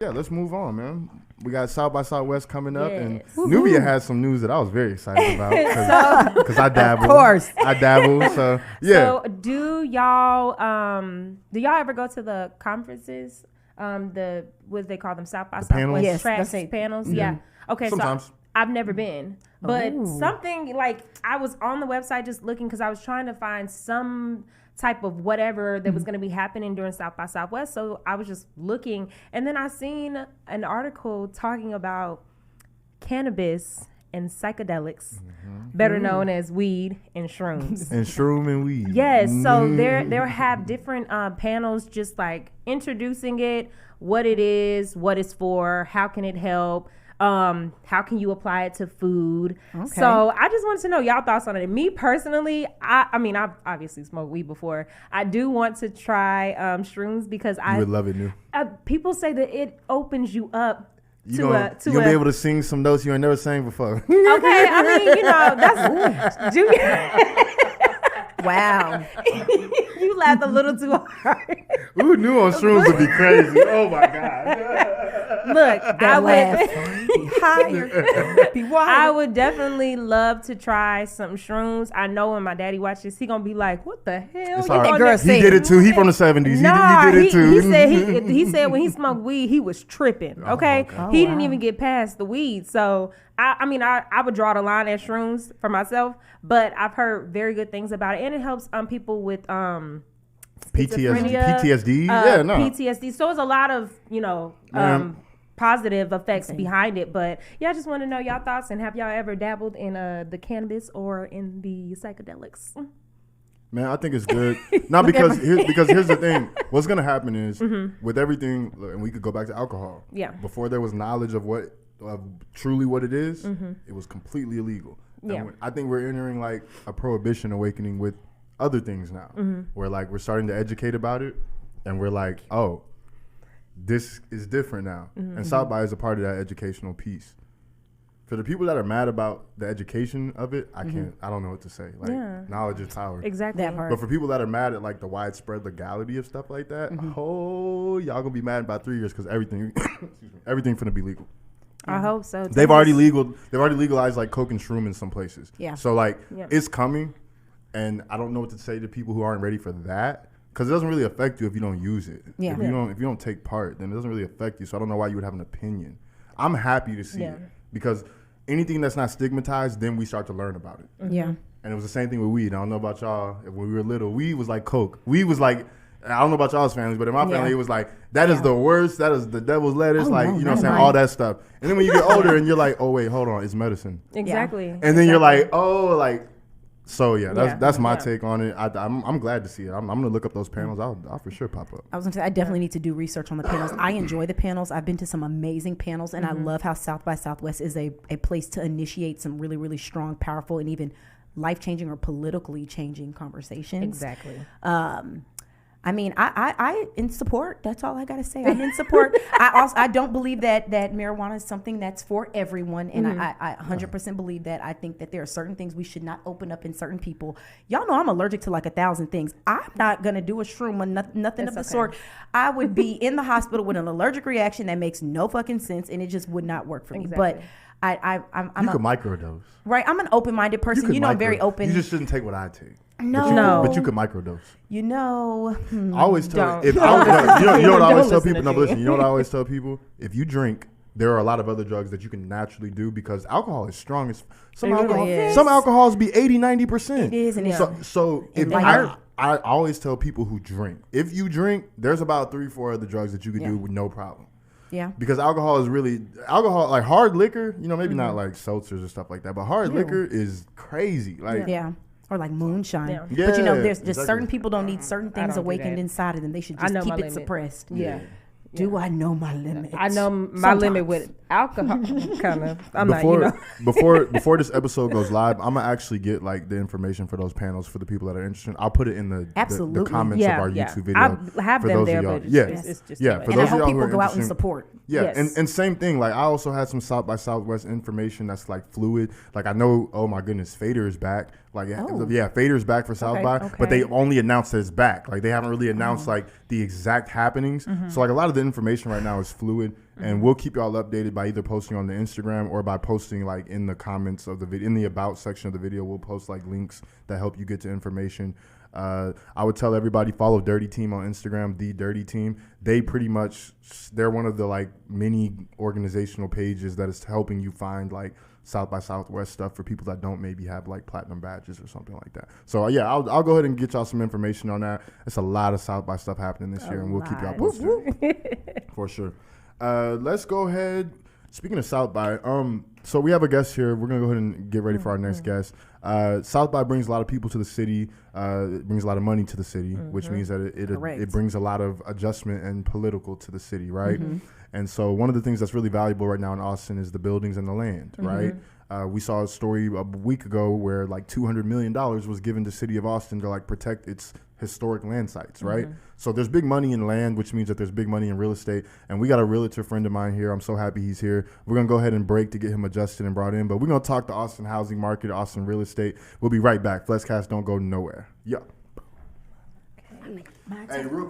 Yeah, let's move on, man. We got South by Southwest coming up, and Woo-hoo. Nubia has some news that I was very excited about because I dabble. Of course. I dabble. So yeah. So do y'all ever go to the conferences? The what they call them, South by panels? Southwest Yes, tracks that's it. panels. Mhm. Yeah. Okay. Sometimes. So I've never been, but Ooh. something like I was on the website just looking because I was trying to find some type of whatever that was going to be happening during South by Southwest. So I was just looking, and then I seen an article talking about cannabis and psychedelics, better known as weed and shrooms. And shroom and weed. Yes, so there have different panels just like introducing it, what it is, what it's for, how can it help, how can you apply it to food. Okay. So I just wanted to know y'all thoughts on it. Me personally, I mean I've obviously smoked weed before. I do want to try shrooms because You would love it, New. people say that it opens you up You're going to be able to sing some notes you ain't never sang before. Okay, I mean, you know, that's Wow. you laughed a little too hard. Who knew on shrooms would be crazy? Oh my God. Look, I would Be higher. Be wider. I would definitely love to try some shrooms. I know when my daddy watches, he gonna be like, "What the hell?" It's You all right. on girl that-" He did it too. He from the 70s. Nah, he did it too. he said he said when he smoked weed, he was tripping. Okay, okay. Oh, he didn't wow. even get past the weed. So I mean, I would draw the line at shrooms for myself, but I've heard very good things about it, and it helps people with schizophrenia, PTSD. Yeah, no. PTSD. So it's a lot of positive effects behind it. But yeah, I just want to know y'all thoughts, and have y'all ever dabbled in the cannabis or in the psychedelics? Man, I think it's good. Not because here's the thing. What's gonna happen is with everything, and we could go back to alcohol. Yeah. Before there was knowledge of what truly what it is, it was completely illegal. And Yeah. I think we're entering like a prohibition awakening with other things now, where like we're starting to educate about it, and we're like, oh, this is different now. And South by is a part of that educational piece. For the people that are mad about the education of it, I don't know what to say. Like, knowledge is power. Exactly. That part. But for people that are mad at like the widespread legality of stuff like that, oh, y'all gonna be mad in about 3 years because everything, everything finna be legal. I hope so. They've already legalized like coke and shroom in some places. Yeah. So like Yeah. it's coming, and I don't know what to say to people who aren't ready for that, because it doesn't really affect you if you don't use it. Yeah. If you don't take part, then it doesn't really affect you. So I don't know why you would have an opinion. I'm happy to see it because anything that's not stigmatized, then we start to learn about it. Yeah. And it was the same thing with weed. I don't know about y'all. When we were little, weed was like coke. Weed was like, I don't know about y'all's families, but in my family, it was like, that is the worst. That is the devil's lettuce. Oh, like, no, you know what I'm not saying? mine. All that stuff. And then when you get older and you're like, oh, wait, hold on. It's medicine. Exactly. And then you're like, oh, like, so yeah, that's my Yeah. take on it. I'm glad to see it. I'm going to look up those panels. I'll for sure pop up. I was going to say, I definitely need to do research on the panels. I enjoy the panels. I've been to some amazing panels, and I love how South by Southwest is a place to initiate some really, really strong, powerful, and even life-changing or politically changing conversations. Exactly. I mean, I in support. That's all I gotta say. I'm in support. I don't believe that marijuana is something that's for everyone, and I 100% believe that. I think that there are certain things we should not open up in certain people. Y'all know I'm allergic to like 1,000 things. I'm not gonna do a shroom or nothing of the sort. I would be in the hospital with an allergic reaction that makes no fucking sense, and it just would not work for me. But I'm You could microdose. right. I'm an open-minded person. You know, I'm very open. You just shouldn't take what I take. No. But you could microdose. You know, I always tell Don't. you know what I always tell Don't people. No, listen to listen. You know what I always tell people? If you drink, there are a lot of other drugs that you can naturally do because alcohol is strong. Some It really alcohol, is. some alcohols be 80-90%. it is, and it's So if I always tell people who drink, if you drink, there's about 3-4 other drugs that you could do with no problem. yeah. Because alcohol is really like hard liquor. You know, maybe not like seltzers or stuff like that, but hard liquor is crazy. Like Yeah. Or like moonshine. Yeah. But you know, Yeah, there's just exactly. certain people don't need certain things don't do awakened that. inside of them. They should I just know keep my it limit. suppressed. Yeah. Do I know my limits? I know my Sometimes. limit with alcohol. Kind of. I'm not, you know. before this episode goes live, I'm gonna actually get like the information for those panels for the people that are interested. I'll put it in the Absolutely. comments of our YouTube video. I have for them those there, of y'all. but Yeah. it's just Yeah, too for And much. I those of hope y'all who people are go out and interested- support. Yeah, Yes. and same thing. Like I also had some South by Southwest information that's like fluid. Like I know, oh my goodness, Fader is back. Like Oh. yeah, Fader's back for South Okay, by, okay. but they only announced that it's back. Like they haven't really announced like the exact happenings. So like a lot of the information right now is fluid, And we'll keep y'all updated by either posting on the Instagram or by posting like in the comments of the video, in the about section of the video. We'll post like links that help you get to information. I would tell everybody follow Dirty Team on Instagram, The Dirty Team. They're one of the like many organizational pages that is helping you find like South by Southwest stuff for people that don't maybe have like platinum badges or something like that. So yeah, I'll go ahead and get y'all some information on that. It's a lot of South by stuff happening this year, and we'll keep y'all posted for sure. Let's go ahead. Speaking of South by, so we have a guest here. We're gonna go ahead and get ready for our next guest. South by brings a lot of people to the city. It brings a lot of money to the city, which means that it brings a lot of adjustment and political to the city, right? And so one of the things that's really valuable right now in Austin is the buildings and the land, right? We saw a story a week ago where like $200 million was given to City of Austin to like protect its historic land sites, right? So there's big money in land, which means that there's big money in real estate. And we got a realtor friend of mine here. I'm so happy he's here. We're going to go ahead and break to get him adjusted and brought in. But we're going to talk the Austin housing market, Austin real estate. We'll be right back. Flexcast, don't go nowhere. Yeah. Okay. Hey, real quick.